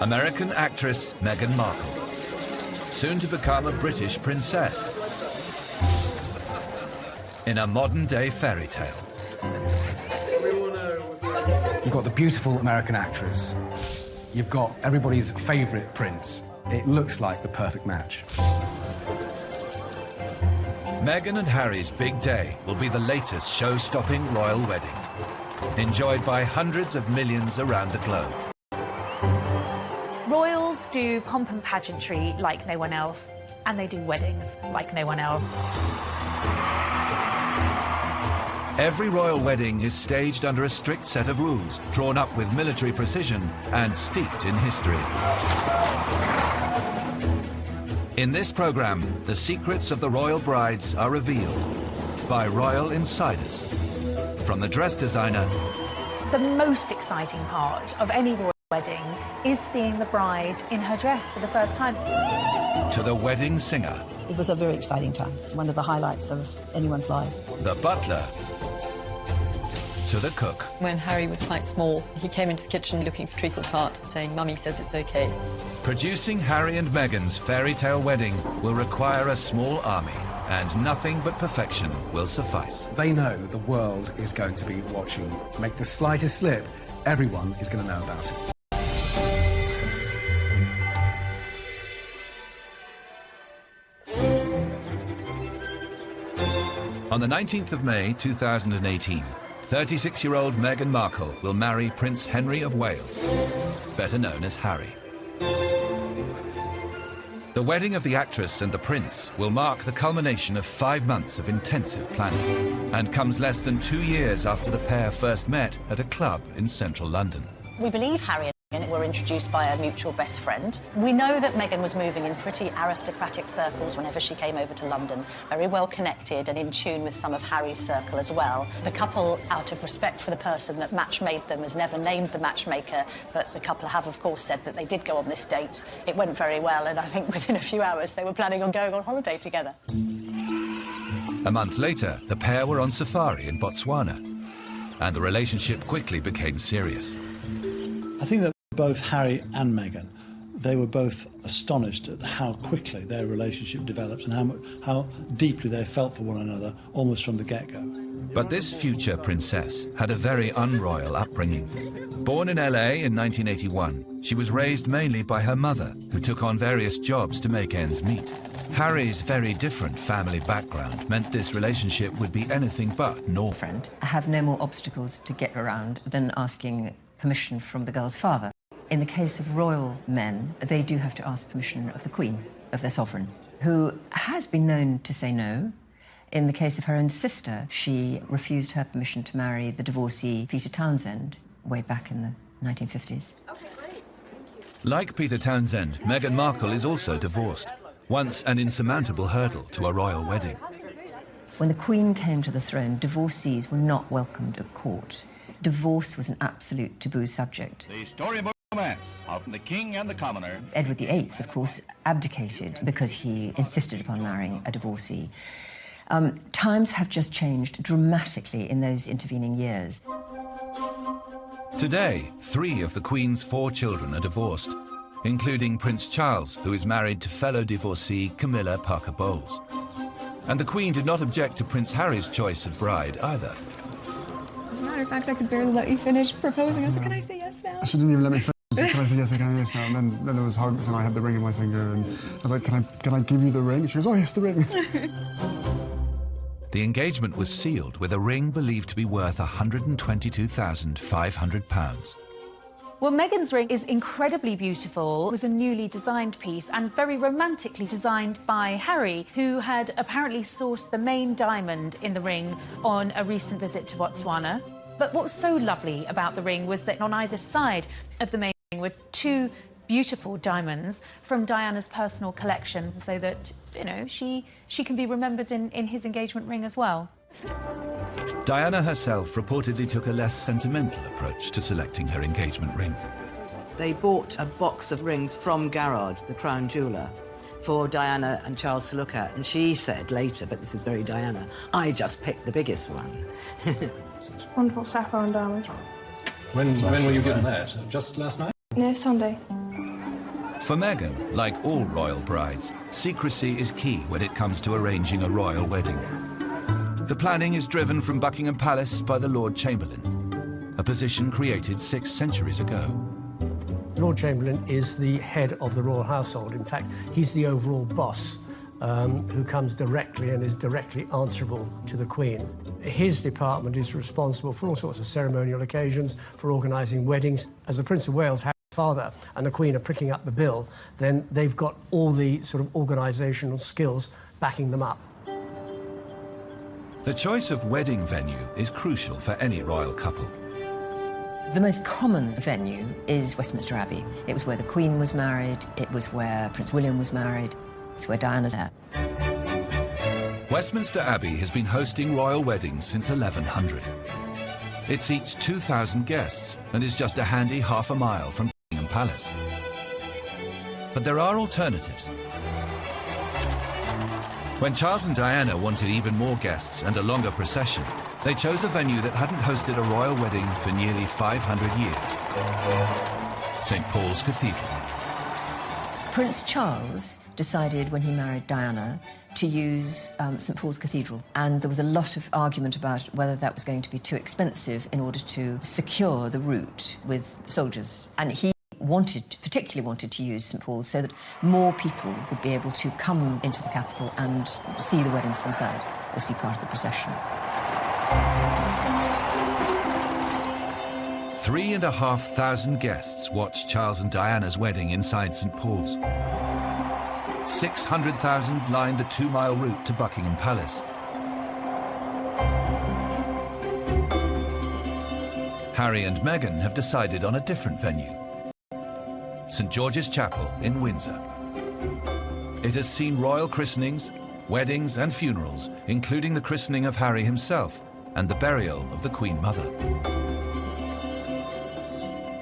American actress Meghan Markle, soon to become a British princess, in a modern-day fairy tale. You've got the beautiful American actress. You've got everybody's favourite prince. It looks like the perfect match. Meghan and Harry's big day will be the latest show-stopping royal wedding, enjoyed by hundreds of millions around the globe. Royals do pomp and pageantry like no one else, and they do weddings like no one else. Every royal wedding is staged under a strict set of rules, drawn up with military precision and steeped in history. In this programme, the secrets of the royal brides are revealed by royal insiders. From the dress designer... The most exciting part of any royal wedding is seeing the bride in her dress for the first time. To the wedding singer. It was a very exciting time, one of the highlights of anyone's life. The butler. To the cook. When Harry was quite small, he came into the kitchen looking for treacle tart, saying, "Mummy says it's okay." Producing Harry and Meghan's fairy tale wedding will require a small army, and nothing but perfection will suffice. They know the world is going to be watching. Make the slightest slip, everyone is going to know about it. On the 19th of May 2018, 36-year-old Meghan Markle will marry Prince Henry of Wales, better known as Harry. The wedding of the actress and the prince will mark the culmination of 5 months of intensive planning, and comes less than 2 years after the pair first met at a club in central London. We believe Harry and Meghan were introduced by a mutual best friend. We know that Meghan was moving in pretty aristocratic circles whenever she came over to London, very well connected and in tune with some of Harry's circle as well. The couple, out of respect for the person that match-made them, has never named the matchmaker, but the couple have, of course, said that they did go on this date. It went very well, and I think within a few hours they were planning on going on holiday together. A month later, the pair were on safari in Botswana, and the relationship quickly became serious. I think that both Harry and Meghan, they were both astonished at how quickly their relationship developed and how deeply they felt for one another almost from the get-go. But this future princess had a very unroyal upbringing. Born in LA in 1981, she was raised mainly by her mother, who took on various jobs to make ends meet. Harry's very different family background meant this relationship would be anything but normal. I have no more obstacles to get around than asking permission from the girl's father. In the case of royal men, they do have to ask permission of the Queen, of their sovereign, who has been known to say no. In the case of her own sister, she refused her permission to marry the divorcee Peter Townsend way back in the 1950s. Okay, great. Thank you. Like Peter Townsend, Meghan Markle is also divorced, once an insurmountable hurdle to a royal wedding. When the Queen came to the throne, divorcees were not welcomed at court. Divorce was an absolute taboo subject. The storybook romance of the king and the commoner. Edward VIII, of course, abdicated because he insisted upon marrying a divorcee. Times have just changed dramatically in those intervening years. Today, 3 of the Queen's 4 children are divorced, including Prince Charles, who is married to fellow divorcee Camilla Parker Bowles. And the Queen did not object to Prince Harry's choice of bride either. As a matter of fact, I could barely let you finish proposing. I was like, can I say yes now? She didn't even let me finish. Can I say yes, can I say yes now? And then there was hugs and I had the ring in my finger and I was like, can I give you the ring? She goes, oh yes, the ring. The engagement was sealed with a ring believed to be worth £122,500. Well, Meghan's ring is incredibly beautiful. It was a newly designed piece and very romantically designed by Harry, who had apparently sourced the main diamond in the ring on a recent visit to Botswana. But what was so lovely about the ring was that on either side of the main ring were 2 beautiful diamonds from Diana's personal collection, so that, you know, she can be remembered in his engagement ring as well. Diana herself reportedly took a less sentimental approach to selecting her engagement ring. They bought a box of rings from Garrard, the crown jeweller, for Diana and Charles to look at, and she said later, but this is very Diana, I just picked the biggest one. Wonderful sapphire and diamond. When were you given that? Just last night? Yeah, Sunday. For Meghan, like all royal brides, secrecy is key when it comes to arranging a royal wedding. The planning is driven from Buckingham Palace by the Lord Chamberlain, a position created 6 centuries ago. Lord Chamberlain is the head of the royal household. In fact, he's the overall boss who comes directly and is directly answerable to the Queen. His department is responsible for all sorts of ceremonial occasions, for organising weddings. As the Prince of Wales, Harry's father, and the Queen are pricking up the bill, then they've got all the sort of organisational skills backing them up. The choice of wedding venue is crucial for any royal couple. The most common venue is Westminster Abbey. It was where the Queen was married, it was where Prince William was married, it's where Diana's at. Westminster Abbey has been hosting royal weddings since 1100. It seats 2,000 guests and is just a handy half a mile from Buckingham Palace. But there are alternatives. When Charles and Diana wanted even more guests and a longer procession, they chose a venue that hadn't hosted a royal wedding for nearly 500 years. St. Paul's Cathedral. Prince Charles decided when he married Diana to use St. Paul's Cathedral, and there was a lot of argument about whether that was going to be too expensive in order to secure the route with soldiers. And he particularly wanted to use St. Paul's so that more people would be able to come into the capital and see the wedding for themselves or see part of the procession. 3,500 guests watched Charles and Diana's wedding inside St. Paul's. 600,000 lined the 2-mile route to Buckingham Palace. Harry and Meghan have decided on a different venue. St. George's Chapel in Windsor. It has seen royal christenings, weddings and funerals, including the christening of Harry himself and the burial of the Queen Mother.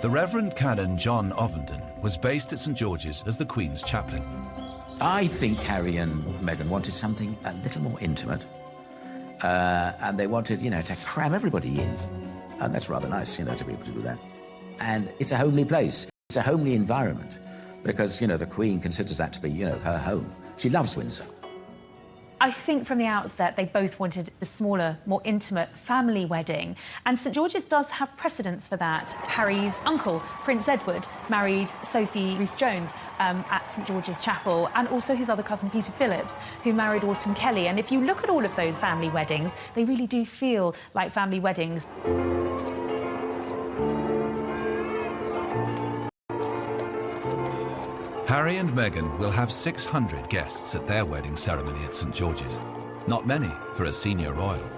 The Reverend Canon John Ovenden was based at St. George's as the Queen's chaplain. I think Harry and Meghan wanted something a little more intimate. And they wanted, to cram everybody in. And that's rather nice, to be able to do that. And it's a homely place. It's a homely environment because, the Queen considers that to be, her home. She loves Windsor. I think from the outset they both wanted a smaller, more intimate family wedding, and St George's does have precedence for that. Harry's uncle, Prince Edward, married Sophie Rhys-Jones at St George's Chapel, and also his other cousin Peter Phillips, who married Autumn Kelly. And if you look at all of those family weddings, they really do feel like family weddings. Harry and Meghan will have 600 guests at their wedding ceremony at St George's. Not many for a senior royal.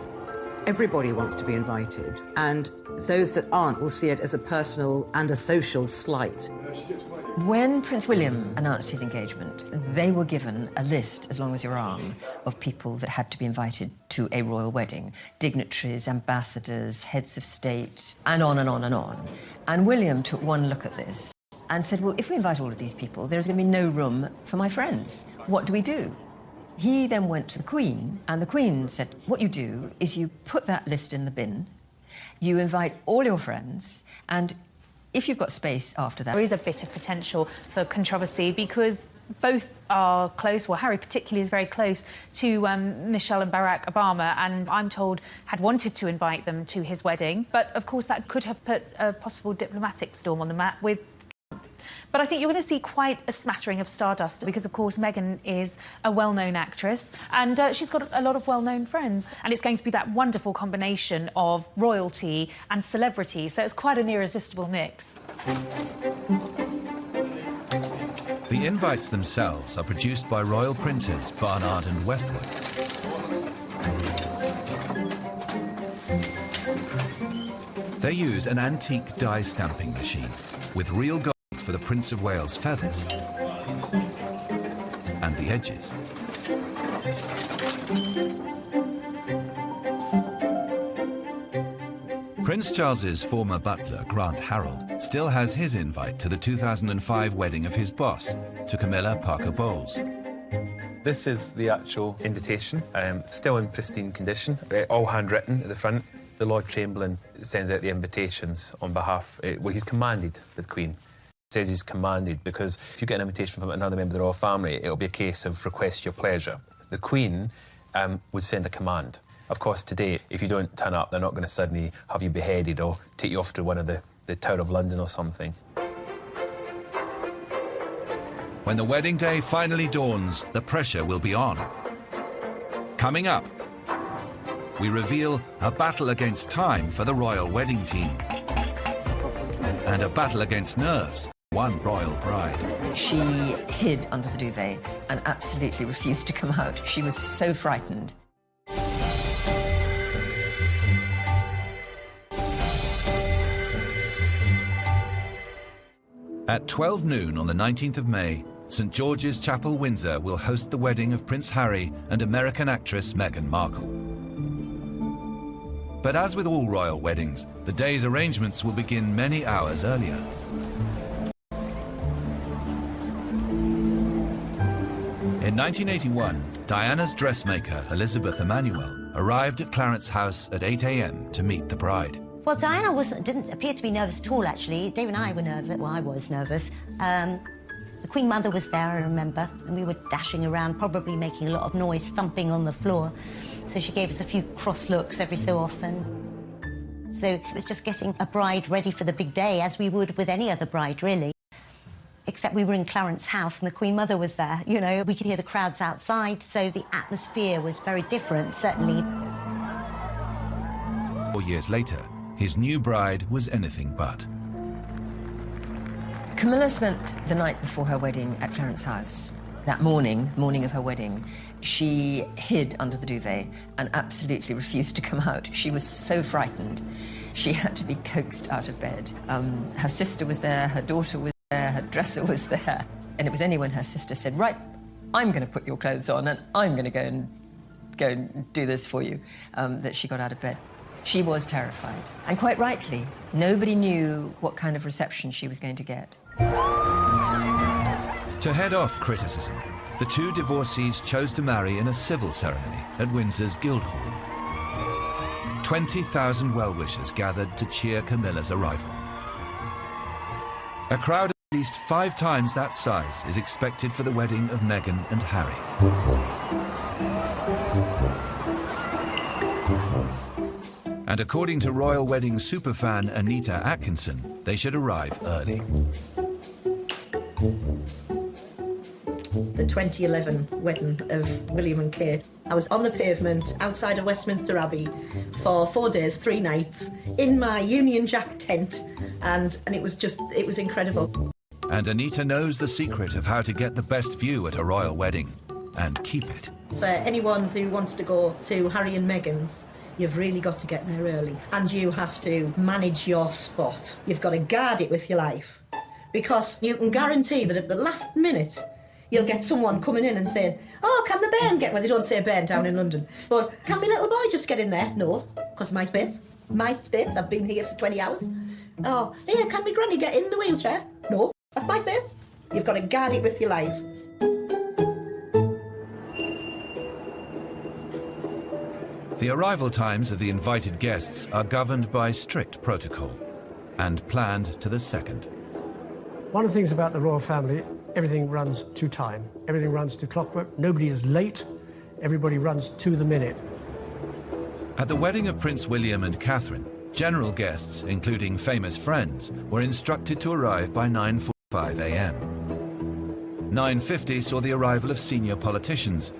Everybody wants to be invited, and those that aren't will see it as a personal and a social slight. When Prince William announced his engagement, they were given a list, as long as your arm, of people that had to be invited to a royal wedding. Dignitaries, ambassadors, heads of state, and on and on and on. And William took one look at this and said, well, if we invite all of these people, there's going to be no room for my friends. What do we do? He then went to the Queen, and the Queen said, what you do is you put that list in the bin, you invite all your friends, and if you've got space after that... There is a bit of potential for controversy because both are close, well, Harry particularly is very close to Michelle and Barack Obama, and I'm told had wanted to invite them to his wedding. But, of course, that could have put a possible diplomatic storm on the map with... But I think you're going to see quite a smattering of stardust because, of course, Meghan is a well-known actress and she's got a lot of well-known friends. And it's going to be that wonderful combination of royalty and celebrity, so it's quite an irresistible mix. The invites themselves are produced by royal printers Barnard and Westwood. They use an antique die stamping machine with real gold for the Prince of Wales' feathers and the edges. Prince Charles's former butler, Grant Harold, still has his invite to the 2005 wedding of his boss, to Camilla Parker Bowles. This is the actual invitation, still in pristine condition, all handwritten at the front. The Lord Chamberlain sends out the invitations on behalf, well, he's commanded the Queen says he's commanded, because if you get an invitation from another member of the royal family, it'll be a case of request your pleasure. The Queen would send a command. Of course, today, if you don't turn up, they're not going to suddenly have you beheaded or take you off to one of the Tower of London or something. When the wedding day finally dawns, the pressure will be on. Coming up, we reveal a battle against time for the royal wedding team. And a battle against nerves, one royal bride. She hid under the duvet and absolutely refused to come out. She was so frightened. At 12 noon on the 19th of May, St George's Chapel, Windsor will host the wedding of Prince Harry and American actress Meghan Markle. But as with all royal weddings, the day's arrangements will begin many hours earlier. In 1981, Diana's dressmaker, Elizabeth Emanuel, arrived at Clarence House at 8 a.m. to meet the bride. Well, Diana didn't appear to be nervous at all, actually. Dave and I were nervous. Well, I was nervous. The Queen Mother was there, I remember, and we were dashing around, probably making a lot of noise, thumping on the floor. So she gave us a few cross looks every so often. So it was just getting a bride ready for the big day, as we would with any other bride, really. Except we were in Clarence House and the Queen Mother was there, you know. We could hear the crowds outside, so the atmosphere was very different, certainly. 4 years later, his new bride was anything but. Camilla spent the night before her wedding at Clarence House. That morning of her wedding, she hid under the duvet and absolutely refused to come out. She was so frightened. She had to be coaxed out of bed. Her sister was there, her daughter was there, her dresser was there. And it was only when her sister said, right, I'm going to put your clothes on and I'm going to go and do this for you, that she got out of bed. She was terrified, and quite rightly. Nobody knew what kind of reception she was going to get. To head off criticism, the two divorcees chose to marry in a civil ceremony at Windsor's Guildhall. 20,000 well-wishers gathered to cheer Camilla's arrival. A crowd at least 5 times that size is expected for the wedding of Meghan and Harry. And according to royal wedding superfan Anita Atkinson, they should arrive early. The 2011 wedding of William and Kate. I was on the pavement outside of Westminster Abbey for 4 days, 3 nights, in my Union Jack tent, and it was incredible. And Anita knows the secret of how to get the best view at a royal wedding, and keep it. For anyone who wants to go to Harry and Meghan's, you've really got to get there early, and you have to manage your spot. You've got to guard it with your life, because you can guarantee that at the last minute you'll get someone coming in and saying, oh, can the bairn get... Well, they don't say bairn down in London, but can my little boy just get in there? No, because my space. My space, I've been here for 20 hours. Oh, here, can my granny get in the wheelchair? No, that's my space. You've got to guard it with your life. The arrival times of the invited guests are governed by strict protocol and planned to the second. One of the things about the royal family, everything runs to time. Everything runs to clockwork. Nobody is late. Everybody runs to the minute. At the wedding of Prince William and Catherine, general guests, including famous friends, were instructed to arrive by 9:45 a.m. 9:50 saw the arrival of senior politicians.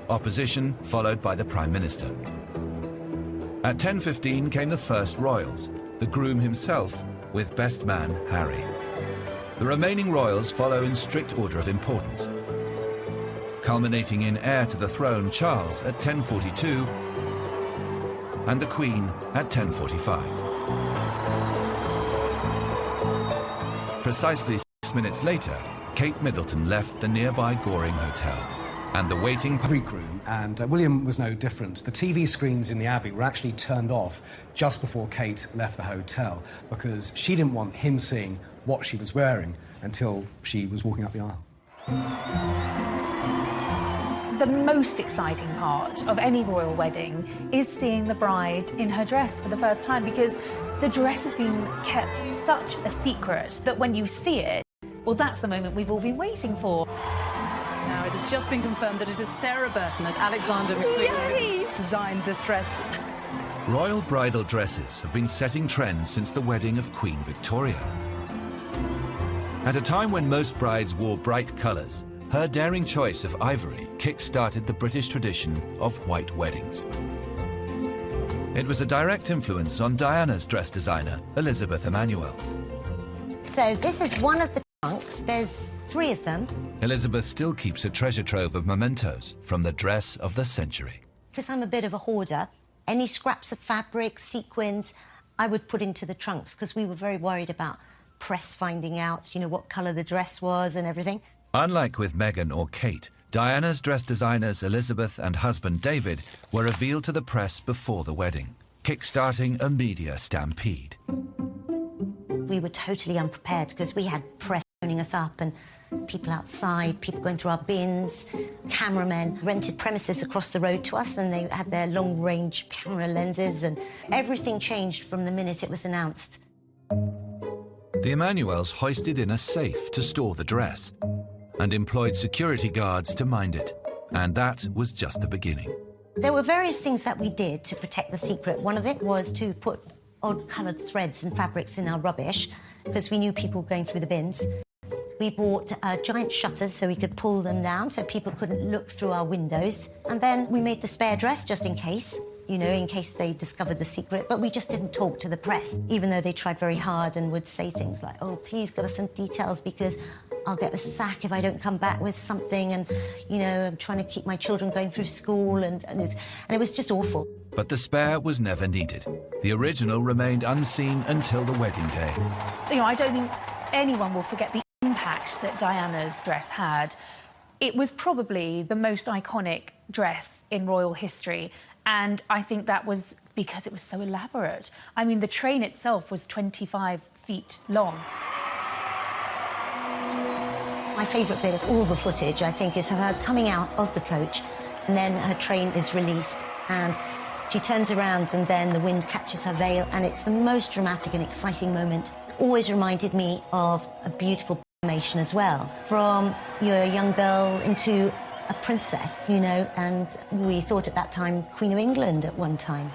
Opposition followed by the Prime Minister. At 10:15 came the first royals, the groom himself with best man Harry. The remaining royals follow in strict order of importance, culminating in heir to the throne Charles at 10:42 and the Queen at 10:45. Precisely 6 minutes later, Kate Middleton left the nearby Goring Hotel, and the waiting groom, and William was no different. The TV screens in the Abbey were actually turned off just before Kate left the hotel, because she didn't want him seeing what she was wearing until she was walking up the aisle. The most exciting part of any royal wedding is seeing the bride in her dress for the first time, because the dress has been kept such a secret that when you see it, Well, that's the moment we've all been waiting for. Now, it has just been confirmed that it is Sarah Burton and Alexander McQueen who designed this dress. Royal bridal dresses have been setting trends since the wedding of Queen Victoria. At a time when most brides wore bright colours, her daring choice of ivory kick-started the British tradition of white weddings. It was a direct influence on Diana's dress designer, Elizabeth Emanuel. So this is one of the trunks. There's 3 of them. Elizabeth still keeps a treasure trove of mementos from the dress of the century. Because I'm a bit of a hoarder, any scraps of fabric, sequins, I would put into the trunks because we were very worried about press finding out, you know, what colour the dress was and everything. Unlike with Meghan or Kate, Diana's dress designers Elizabeth and husband David were revealed to the press before the wedding, kick-starting a media stampede. We were totally unprepared because we had press phoning us up and people outside, people going through our bins, cameramen rented premises across the road to us and they had their long-range camera lenses and everything changed from the minute it was announced. The Emanuels hoisted in a safe to store the dress and employed security guards to mind it. And that was just the beginning. There were various things that we did to protect the secret. One of it was to put odd-coloured threads and fabrics in our rubbish because we knew people were going through the bins. We bought giant shutters so we could pull them down so people couldn't look through our windows. And then we made the spare dress just in case, you know, in case they discovered the secret. But we just didn't talk to the press, even though they tried very hard and would say things like, oh, please give us some details because I'll get a sack if I don't come back with something. And, you know, I'm trying to keep my children going through school. And it was just awful. But the spare was never needed. The original remained unseen until the wedding day. You know, I don't think anyone will forget the impact that Diana's dress had. It was probably the most iconic dress in royal history, and I think that was because it was so elaborate. I mean, the train itself was 25 feet long. My favourite bit of all the footage, I think, is her coming out of the coach, and then her train is released, and she turns around, and then the wind catches her veil, and it's the most dramatic and exciting moment. Always reminded me of a beautiful transformation as well, from you're a young girl into a princess, you know, and we thought at that time Queen of England at one time.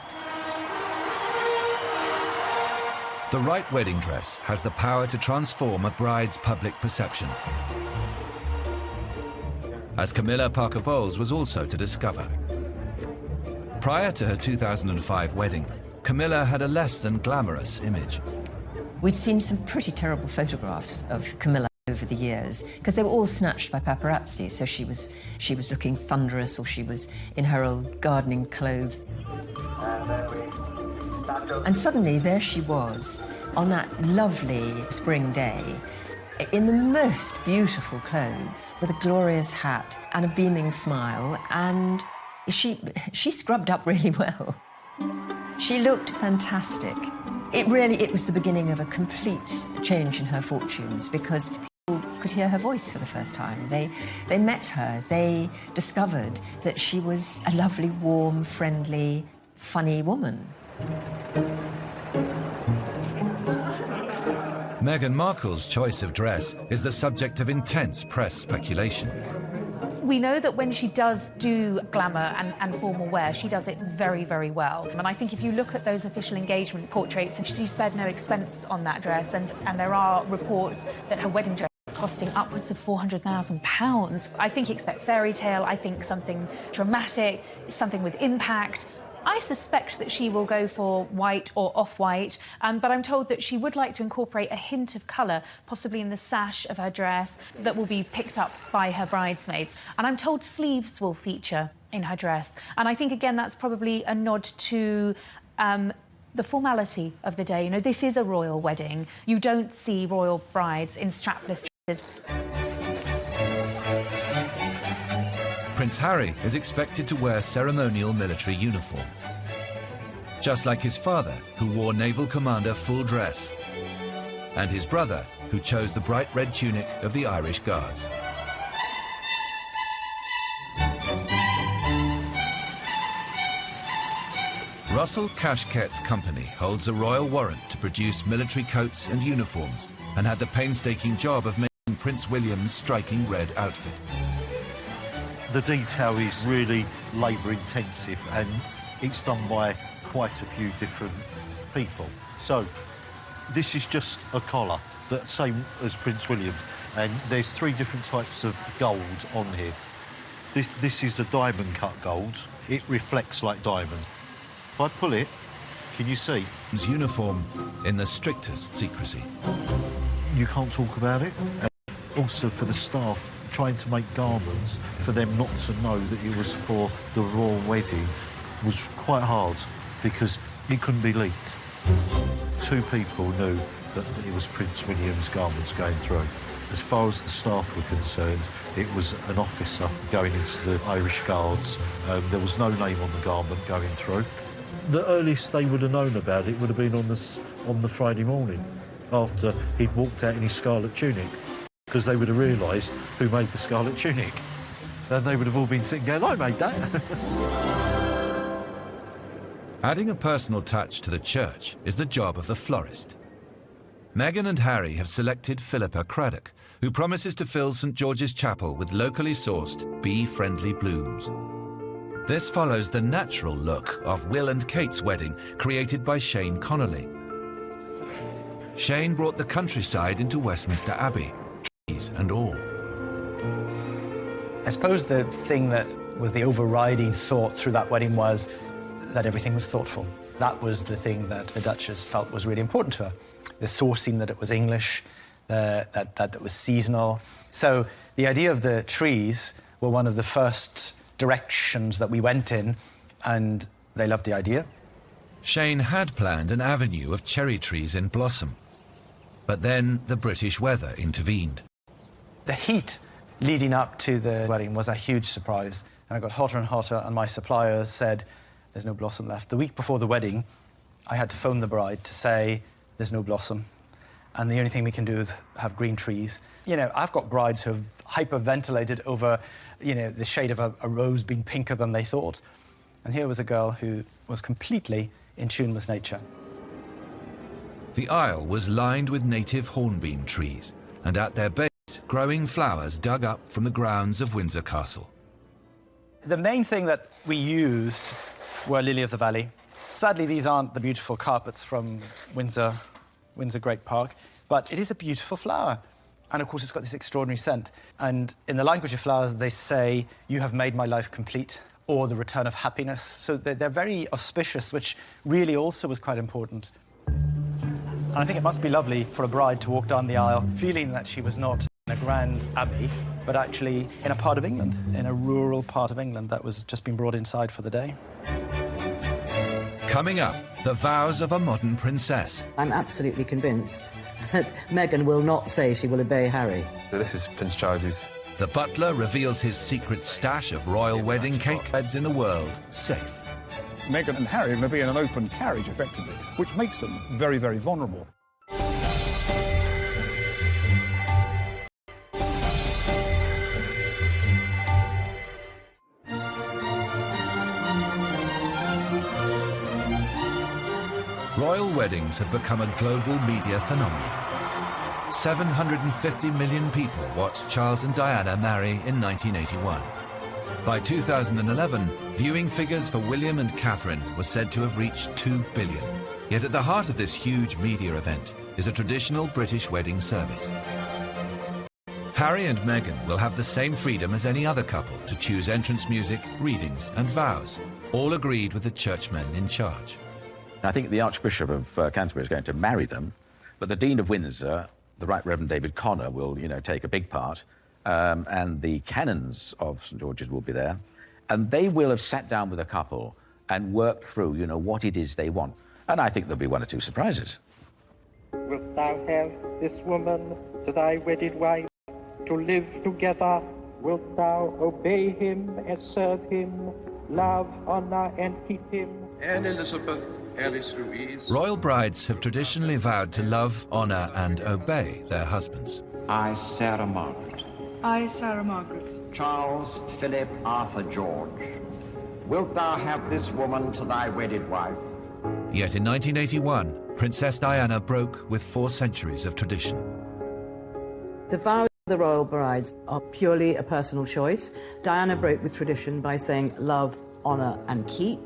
The right wedding dress has the power to transform a bride's public perception, as Camilla Parker Bowles was also to discover. Prior to her 2005 wedding, Camilla had a less than glamorous image. We'd seen some pretty terrible photographs of Camilla over the years because they were all snatched by paparazzi, so she was looking thunderous or she was in her old gardening clothes. And suddenly there she was on that lovely spring day in the most beautiful clothes with a glorious hat and a beaming smile, and she scrubbed up really well. She looked fantastic. It was the beginning of a complete change in her fortunes because people could hear her voice for the first time. They met her, they discovered that she was a lovely, warm, friendly, funny woman. Meghan Markle's choice of dress is the subject of intense press speculation. We know that when she does do glamour and formal wear, she does it very, very well. And I think if you look at those official engagement portraits, she spared no expense on that dress, and there are reports that her wedding dress is costing upwards of £400,000. I think you expect fairy tale, I think something dramatic, something with impact. I suspect that she will go for white or off-white, but I'm told that she would like to incorporate a hint of colour, possibly in the sash of her dress, that will be picked up by her bridesmaids. And I'm told sleeves will feature in her dress. And I think, again, that's probably a nod to the formality of the day. You know, this is a royal wedding. You don't see royal brides in strapless dresses. Prince Harry is expected to wear ceremonial military uniform, just like his father, who wore Naval Commander full dress, and his brother, who chose the bright red tunic of the Irish Guards. Russell Cashket's company holds a royal warrant to produce military coats and uniforms and had the painstaking job of making in Prince William's striking red outfit. The detail is really labour-intensive, and it's done by quite a few different people. So, this is just a collar, the same as Prince William's, and there's 3 different types of gold on here. This is a diamond-cut gold. It reflects like diamond. If I pull it, can you see? His uniform in the strictest secrecy. You can't talk about it. And also for the staff, trying to make garments for them not to know that it was for the royal wedding was quite hard because it couldn't be leaked. 2 people knew that it was Prince William's garments going through. As far as the staff were concerned, it was an officer going into the Irish Guards. There was no name on the garment going through. The earliest they would have known about it would have been on the Friday morning, after he'd walked out in his scarlet tunic, because they would have realised who made the scarlet tunic. And they would have all been sitting going, I made that. Adding a personal touch to the church is the job of the florist. Meghan and Harry have selected Philippa Craddock, who promises to fill St George's Chapel with locally sourced, bee-friendly blooms. This follows the natural look of Will and Kate's wedding, created by Shane Connolly. Shane brought the countryside into Westminster Abbey, trees and all. I suppose the thing that was the overriding thought through that wedding was that everything was thoughtful. That was the thing that the Duchess felt was really important to her. The sourcing, that it was English, that it was seasonal. So the idea of the trees were one of the first directions that we went in, and they loved the idea. Shane had planned an avenue of cherry trees in blossom, but then the British weather intervened. The heat leading up to the wedding was a huge surprise, and it got hotter and hotter, and my suppliers said, there's no blossom left. The week before the wedding, I had to phone the bride to say, there's no blossom, and the only thing we can do is have green trees. You know, I've got brides who have hyperventilated over, you know, the shade of a rose being pinker than they thought. And here was a girl who was completely in tune with nature. The aisle was lined with native hornbeam trees, and at their base, growing flowers dug up from the grounds of Windsor Castle. The main thing that we used were lily of the valley. Sadly, these aren't the beautiful carpets from Windsor Great Park, but it is a beautiful flower. And of course, it's got this extraordinary scent. And in the language of flowers, they say, you have made my life complete, or the return of happiness. So they're very auspicious, which really also was quite important. And I think it must be lovely for a bride to walk down the aisle feeling that she was not in a grand abbey, but actually in a part of England, in a rural part of England that was just being brought inside for the day. Coming up, the vows of a modern princess. I'm absolutely convinced that Meghan will not say she will obey Harry. This is Prince Charles's. The butler reveals his secret stash of royal wedding cake. Beds in the world safe. Meghan and Harry will be in an open carriage, effectively, which makes them very, very vulnerable. Royal weddings have become a global media phenomenon. 750 million people watched Charles and Diana marry in 1981. By 2011, viewing figures for William and Catherine were said to have reached 2 billion. Yet at the heart of this huge media event is a traditional British wedding service. Harry and Meghan will have the same freedom as any other couple to choose entrance music, readings and vows, all agreed with the churchmen in charge. I think the Archbishop of Canterbury is going to marry them, but the Dean of Windsor, the Right Reverend David Connor, will, take a big part, and the canons of St George's will be there, and they will have sat down with a couple and worked through, what it is they want. And I think there'll be 1 or 2 surprises. Wilt thou have this woman to thy wedded wife, to live together? Wilt thou obey him and serve him, love, honor, and keep him? And Elizabeth Alice Louise. Royal brides have traditionally vowed to love, honor, and obey their husbands. I, Sarah Margaret. I, Sarah Margaret. Charles Philip Arthur George. Wilt thou have this woman to thy wedded wife? Yet in 1981, Princess Diana broke with 4 centuries of tradition. The vows The royal brides are purely a personal choice. Diana broke with tradition by saying love, honour and keep.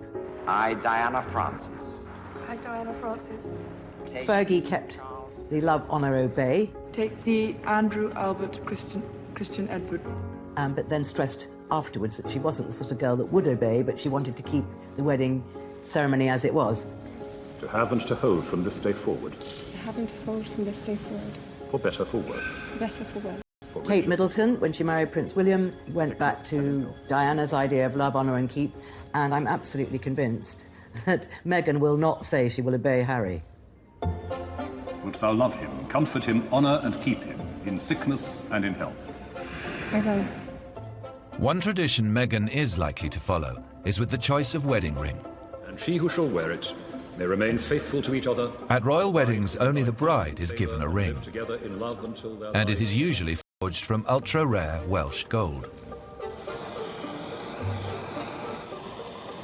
I, Diana Frances. I, Diana Frances. Fergie kept the love, honour, obey. Take the Andrew Albert Christian Edward. But then stressed afterwards that she wasn't the sort of girl that would obey, but she wanted to keep the wedding ceremony as it was. To have and to hold from this day forward. To have and to hold from this day forward. For better, for worse. For better, for worse. Kate Middleton, when she married Prince William, went back to Diana's idea of love, honour and keep, and I'm absolutely convinced that Meghan will not say she will obey Harry. Wilt thou love him, comfort him, honour and keep him, in sickness and in health? I will. One tradition Meghan is likely to follow is with the choice of wedding ring. And she who shall wear it may remain faithful to each other. At royal weddings, only the bride is given a ring, Together in love until their and it is usually forged from ultra-rare Welsh gold.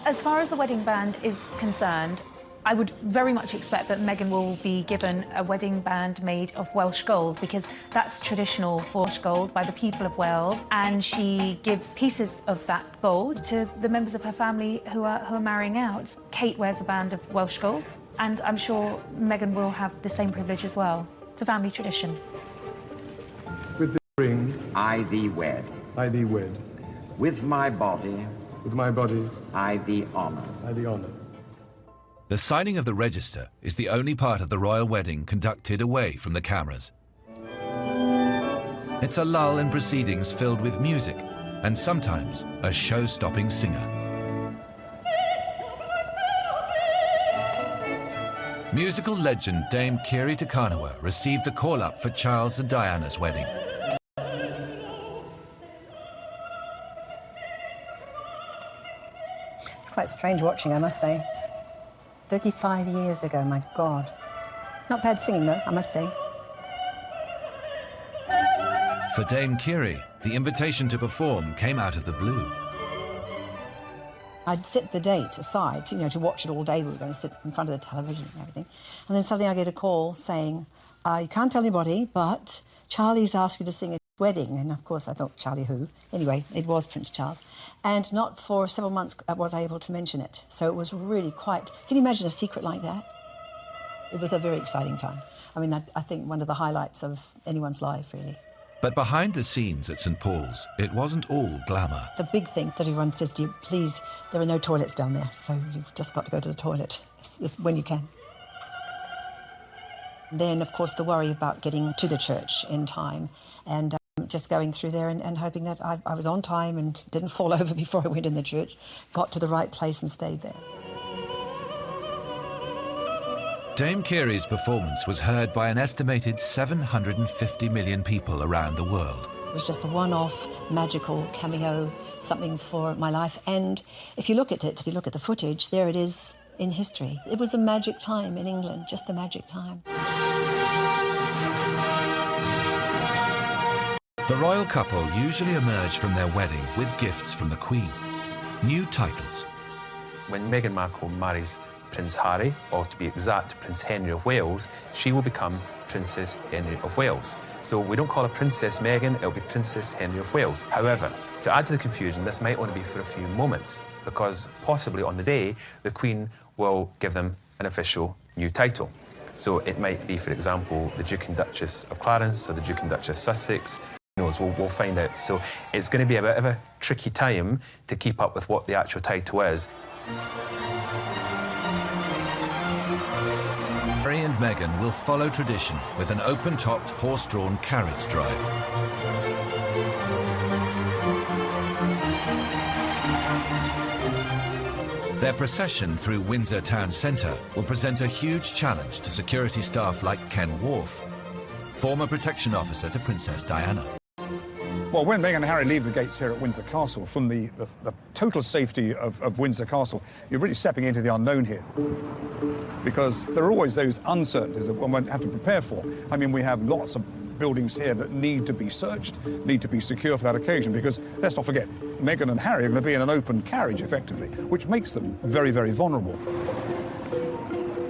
As far as the wedding band is concerned, I would very much expect that Meghan will be given a wedding band made of Welsh gold, because that's traditional Welsh gold by the people of Wales, and she gives pieces of that gold to the members of her family who are marrying out. Kate wears a band of Welsh gold, and I'm sure Meghan will have the same privilege as well. It's a family tradition. With the ring, I thee wed. I thee wed. With my body, With my body, I thee honour. I thee honour. The signing of the register is the only part of the royal wedding conducted away from the cameras. It's a lull in proceedings filled with music and sometimes a show-stopping singer. Musical legend Dame Kiri Takanawa received the call-up for Charles and Diana's wedding. It's quite strange watching, I must say. 35 years ago, my God. Not bad singing, though, I must say. For Dame Kiri, the invitation to perform came out of the blue. I'd set the date aside, to watch it all day. We were going to sit in front of the television and everything. And then suddenly I get a call saying, you can't tell anybody, but Charlie's asked you to sing at his wedding. And, of course, I thought, Charlie who? Anyway, it was Prince Charles. And not for several months was I able to mention it. So it was really quite... Can you imagine a secret like that? It was a very exciting time. I mean, I think one of the highlights of anyone's life, really. But behind the scenes at St. Paul's, it wasn't all glamour. The big thing that everyone says to you, please, there are no toilets down there, so you've just got to go to the toilet it's when you can. Then, of course, the worry about getting to the church in time and just going through there and hoping that I was on time and didn't fall over before I went in the church, got to the right place and stayed there. Dame Kiri's performance was heard by an estimated 750 million people around the world. It was just a one-off, magical cameo, something for my life. And if you look at it, if you look at the footage, there it is in history. It was a magic time in England, just a magic time. The royal couple usually emerge from their wedding with gifts from the Queen. New titles. When Meghan Markle marries Prince Harry, or to be exact, Prince Henry of Wales, she will become Princess Henry of Wales. So we don't call her Princess Meghan, it'll be Princess Henry of Wales. However, to add to the confusion, this might only be for a few moments, because possibly on the day, the Queen will give them an official new title. So it might be, for example, the Duke and Duchess of Clarence or the Duke and Duchess of Sussex. Who knows, we'll find out. So it's going to be a bit of a tricky time to keep up with what the actual title is. Harry and Meghan will follow tradition with an open-topped, horse-drawn carriage drive. Their procession through Windsor town centre will present a huge challenge to security staff like Ken Wharf, former protection officer to Princess Diana. Well, when Meghan and Harry leave the gates here at Windsor Castle, from the total safety of Windsor Castle, you're really stepping into the unknown here. Because there are always those uncertainties that one won't have to prepare for. I mean, we have lots of buildings here that need to be searched, need to be secure for that occasion, because let's not forget, Meghan and Harry are going to be in an open carriage, effectively, which makes them very, very vulnerable.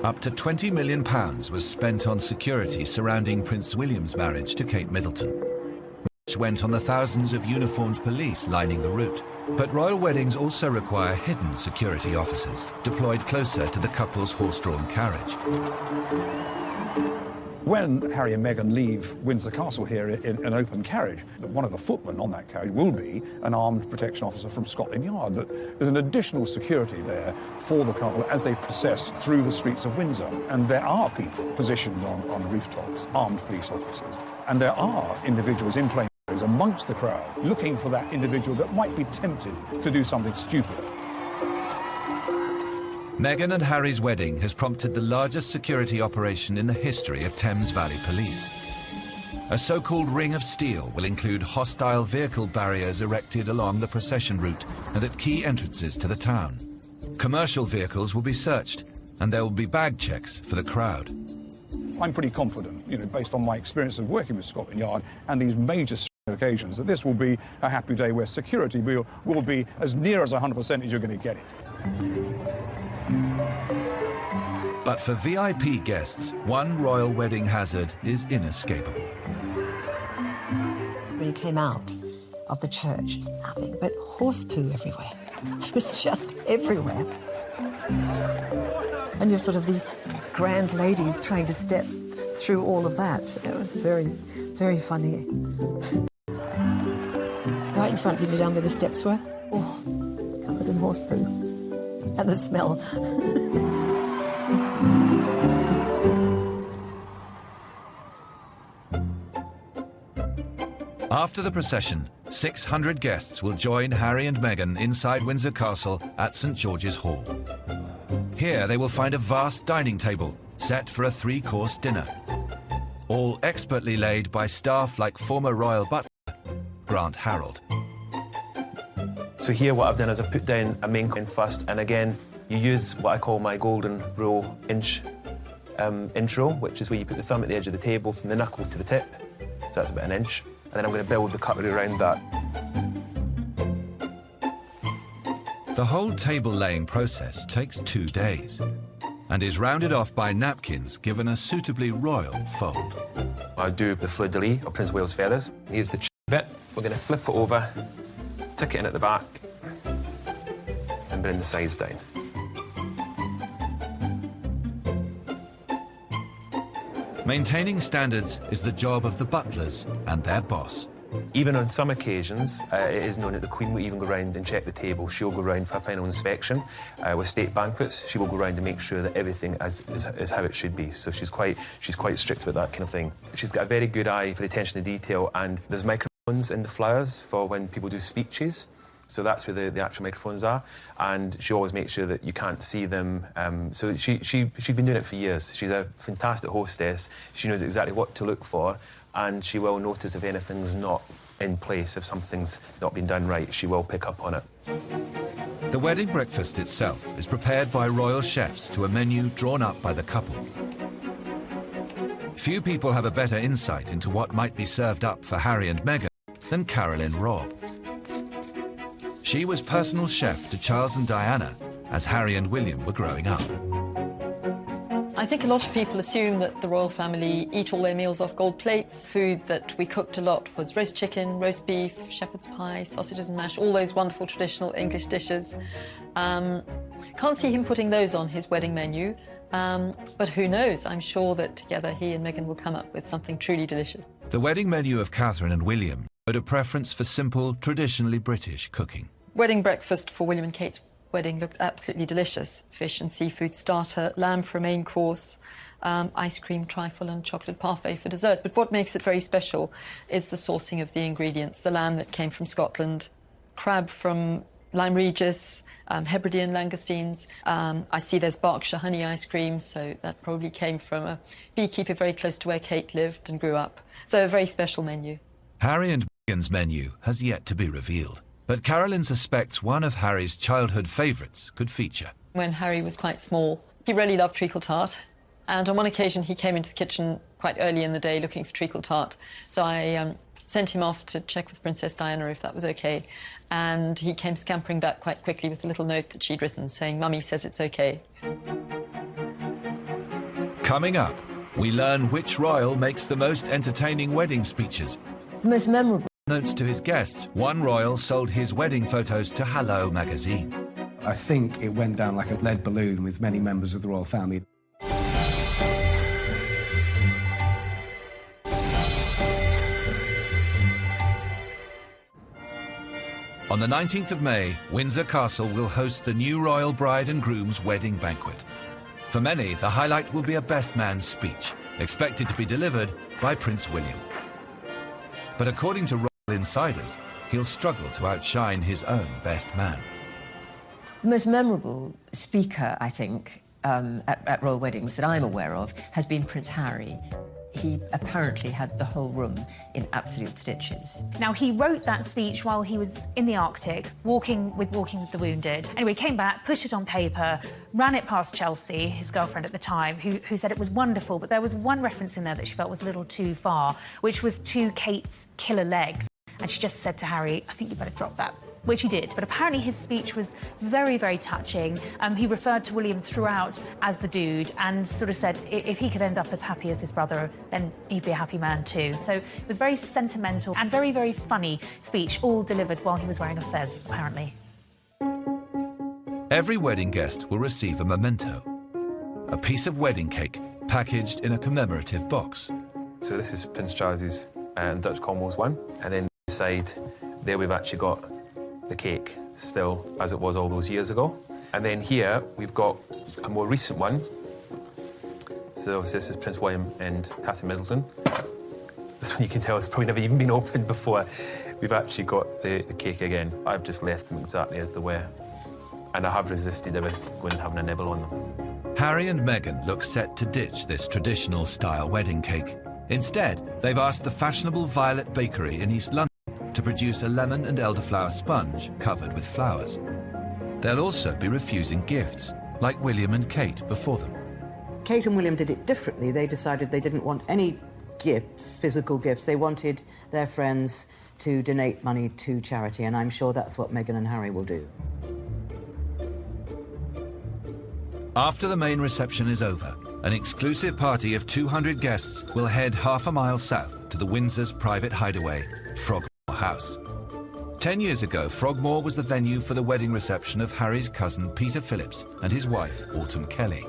Up to £20 million was spent on security surrounding Prince William's marriage to Kate Middleton. went on the thousands of uniformed police lining the route. But royal weddings also require hidden security officers, deployed closer to the couple's horse-drawn carriage. When Harry and Meghan leave Windsor Castle here in an open carriage, one of the footmen on that carriage will be an armed protection officer from Scotland Yard. There's an additional security there for the couple as they process through the streets of Windsor. And there are people positioned on rooftops, armed police officers. And there are individuals in plain clothes amongst the crowd looking for that individual that might be tempted to do something stupid. Meghan and Harry's wedding has prompted the largest security operation in the history of Thames Valley Police. A so-called ring of steel will include hostile vehicle barriers erected along the procession route and at key entrances to the town. Commercial vehicles will be searched, and there will be bag checks for the crowd. I'm pretty confident, based on my experience of working with Scotland Yard and these major occasions, that this will be a happy day where security will be as near as 100% as you're going to get it. But for VIP guests, one royal wedding hazard is inescapable. When you came out of the church, it's nothing but horse poo everywhere. It was just everywhere. And you're sort of these grand ladies trying to step through all of that. It was very, very funny. Right in front, down where the steps were. Oh, covered in horse poo. And the smell. After the procession, 600 guests will join Harry and Meghan inside Windsor Castle at St George's Hall. Here they will find a vast dining table set for a 3-course dinner, all expertly laid by staff like former royal butler Grant Harold. So here what I've done is I've put down a main coin first, and again you use what I call my golden rule inch roll, which is where you put the thumb at the edge of the table from the knuckle to the tip, so that's about an inch, and then I'm going to build the cutlery around that. The whole table laying process takes 2 days and is rounded off by napkins given a suitably royal fold. I do the fleur-de-lis of Prince of Wales feathers. Here's the bit. We're going to flip it over, tuck it in at the back, and bring the sides down. Maintaining standards is the job of the butlers and their boss. Even on some occasions, it is known that the Queen will even go round and check the table. She'll go round for a final inspection. With state banquets, she will go round and make sure that everything is how it should be. So she's quite strict with that kind of thing. She's got a very good eye for the attention to detail, and there's microphones in the flowers for when people do speeches. So that's where the actual microphones are, and she always makes sure that you can't see them. So she's been doing it for years. She's a fantastic hostess. She knows exactly what to look for, and she will notice if anything's not in place, if something's not been done right, she will pick up on it. The wedding breakfast itself is prepared by royal chefs to a menu drawn up by the couple. Few people have a better insight into what might be served up for Harry and Meghan than Carolyn Robb. She was personal chef to Charles and Diana as Harry and William were growing up. I think a lot of people assume that the royal family eat all their meals off gold plates. Food that we cooked a lot was roast chicken, roast beef, shepherd's pie, sausages and mash, all those wonderful traditional English dishes. Can't see him putting those on his wedding menu, but who knows? I'm sure that together he and Meghan will come up with something truly delicious. The wedding menu of Catherine and William showed a preference for simple, traditionally British cooking. Wedding breakfast for William and Kate's wedding looked absolutely delicious. Fish and seafood starter, lamb for a main course, ice cream, trifle and chocolate parfait for dessert. But what makes it very special is the sourcing of the ingredients. The lamb that came from Scotland, crab from Lyme Regis, Hebridean langoustines. I see there's Berkshire honey ice cream, so that probably came from a beekeeper very close to where Kate lived and grew up. So a very special menu. Harry and Meghan's menu has yet to be revealed, but Carolyn suspects one of Harry's childhood favourites could feature. When Harry was quite small, he really loved treacle tart, and on one occasion he came into the kitchen quite early in the day looking for treacle tart. So I sent him off to check with Princess Diana if that was okay, and he came scampering back quite quickly with a little note that she'd written saying, "Mummy says it's okay." Coming up, we learn which royal makes the most entertaining wedding speeches. The most memorable Notes to his guests, one royal sold his wedding photos to Hello magazine. I think it went down like a lead balloon with many members of the royal family. On the 19th of May, Windsor Castle will host the new royal bride and groom's wedding banquet. For many, the highlight will be a best man speech, expected to be delivered by Prince William. But according to royal insiders, he'll struggle to outshine his own best man. The most memorable speaker, I think, at royal weddings that I'm aware of has been Prince Harry. He apparently had the whole room in absolute stitches. Now, he wrote that speech while he was in the Arctic, walking with the Wounded. Anyway, came back, pushed it on paper, ran it past Chelsea, his girlfriend at the time, who said it was wonderful, but there was one reference in there that she felt was a little too far, which was to Kate's killer legs. And she just said to Harry, I think you better drop that, which he did. But apparently his speech was very, very touching. He referred to William throughout as the dude and sort of said if he could end up as happy as his brother, then he'd be a happy man too. So it was very sentimental and very, very funny speech, all delivered while he was wearing a fez, apparently. Every wedding guest will receive a memento, a piece of wedding cake packaged in a commemorative box. So this is Prince Charles's Dutch Commons one, and then inside there we've actually got the cake still as it was all those years ago. And then here we've got a more recent one. So this is Prince William and Catherine Middleton. This one you can tell has probably never even been opened before. We've actually got the cake again. I've just left them exactly as they were. And I have resisted ever going and having a nibble on them. Harry and Meghan look set to ditch this traditional style wedding cake. Instead, they've asked the fashionable Violet Bakery in East London to produce a lemon and elderflower sponge covered with flowers. They'll also be refusing gifts, like William and Kate before them. Kate and William did it differently. They decided they didn't want any gifts, physical gifts. They wanted their friends to donate money to charity, and I'm sure that's what Meghan and Harry will do. After the main reception is over, an exclusive party of 200 guests will head half a mile south to the Windsor's private hideaway, Frogmore House. 10 years ago, Frogmore was the venue for the wedding reception of Harry's cousin Peter Phillips and his wife, Autumn Kelly.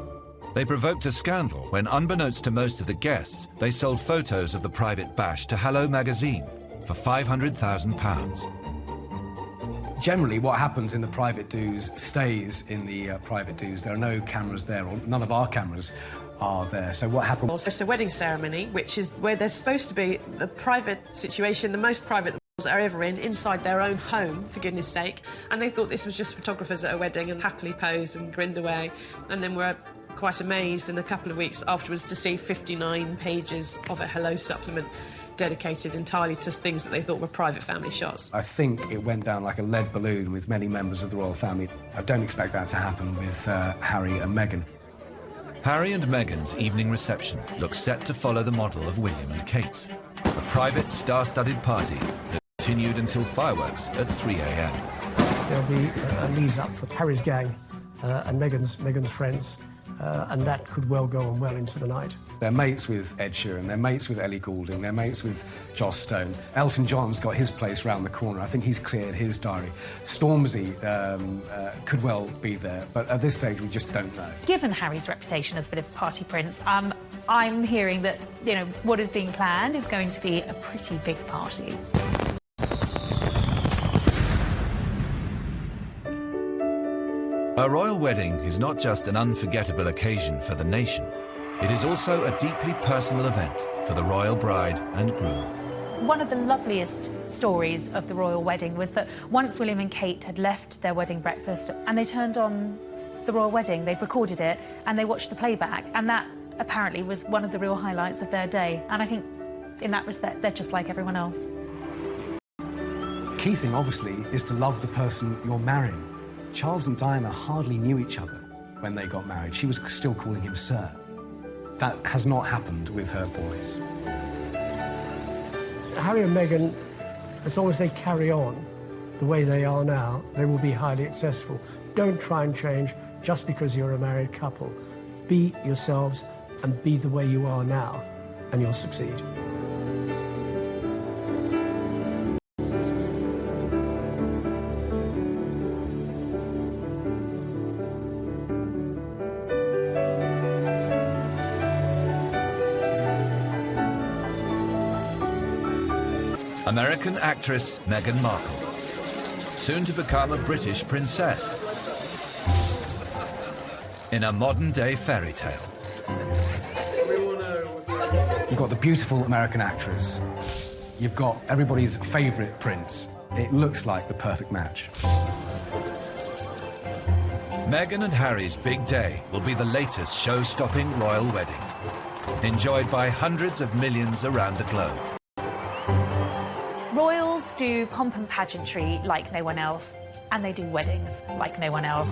They provoked a scandal when, unbeknownst to most of the guests, they sold photos of the private bash to Hello magazine for £500,000. Generally, what happens in the private do's stays in the private do's. There are no cameras there, or none of our cameras are there. So what happened? It's a wedding ceremony, which is where there's supposed to be a private situation, the most private the are ever in, inside their own home, for goodness sake. And they thought this was just photographers at a wedding and happily posed and grinned away. And then were quite amazed in a couple of weeks afterwards to see 59 pages of a Hello supplement dedicated entirely to things that they thought were private family shots. I think it went down like a lead balloon with many members of the royal family. I don't expect that to happen with Harry and Meghan. Harry and Meghan's evening reception looks set to follow the model of William and Kate's, a private star-studded party that continued until fireworks at 3 a.m. There'll be a lead up for Harry's gang and Meghan's friends, and that could well go on well into the night. They're mates with Ed Sheeran, they're mates with Ellie Goulding, they're mates with Joss Stone. Elton John's got his place round the corner. I think he's cleared his diary. Stormzy could well be there, but at this stage we just don't know. Given Harry's reputation as a bit of a party prince, I'm hearing that, you know, what is being planned is going to be a pretty big party. A royal wedding is not just an unforgettable occasion for the nation. It is also a deeply personal event for the royal bride and groom. One of the loveliest stories of the royal wedding was that once William and Kate had left their wedding breakfast and they turned on the royal wedding, they'd recorded it and they watched the playback, and that apparently was one of the real highlights of their day. And I think in that respect, they're just like everyone else. Key thing, obviously, is to love the person you're marrying. Charles and Diana hardly knew each other when they got married. She was still calling him Sir. That has not happened with her boys. Harry and Meghan, as long as they carry on the way they are now, they will be highly successful. Don't try and change just because you're a married couple. Be yourselves and be the way you are now, and you'll succeed. American actress Meghan Markle, soon to become a British princess, in a modern-day fairy tale. You've got the beautiful American actress. You've got everybody's favourite prince. It looks like the perfect match. Meghan and Harry's big day will be the latest show-stopping royal wedding, enjoyed by hundreds of millions around the globe. Royals do pomp and pageantry like no one else, and they do weddings like no one else.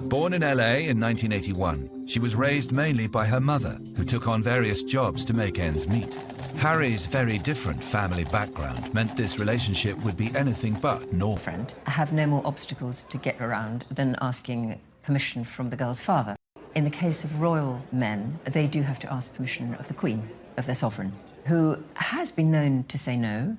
Born in LA in 1981, she was raised mainly by her mother, who took on various jobs to make ends meet. Harry's very different family background meant this relationship would be anything but normal. Friend have no more obstacles to get around than asking permission from the girl's father. In the case of royal men, they do have to ask permission of the Queen, of their sovereign, who has been known to say no.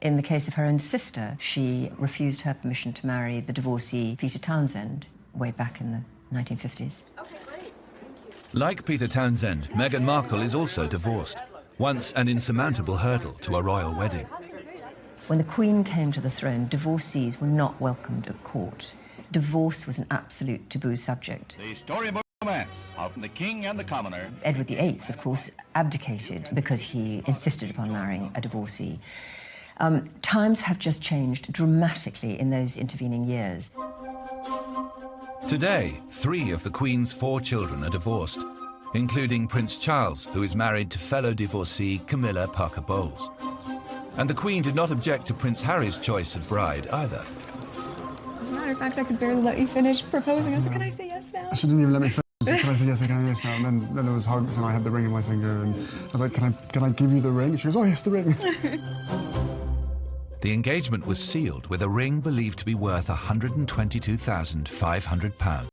In the case of her own sister, she refused her permission to marry the divorcee Peter Townsend way back in the 1950s. Like Peter Townsend, Meghan Markle is also divorced, once an insurmountable hurdle to a royal wedding. When the Queen came to the throne, divorcees were not welcomed at court. Divorce was an absolute taboo subject. The storybook romance of the king and the commoner. Edward VIII, of course, abdicated because he insisted upon marrying a divorcee. Times have just changed dramatically in those intervening years. Today, 3 of the Queen's 4 children are divorced, including Prince Charles, who is married to fellow divorcee Camilla Parker Bowles. And the Queen did not object to Prince Harry's choice of bride either. As a matter of fact, I could barely let you finish proposing. I was like, can I say yes now? She didn't even let me finish. I said, can I say yes, can I yes now? And then there was hugs and I had the ring in my finger and I was like, can I give you the ring? She goes, oh yes, the ring. The engagement was sealed with a ring believed to be worth £122,500.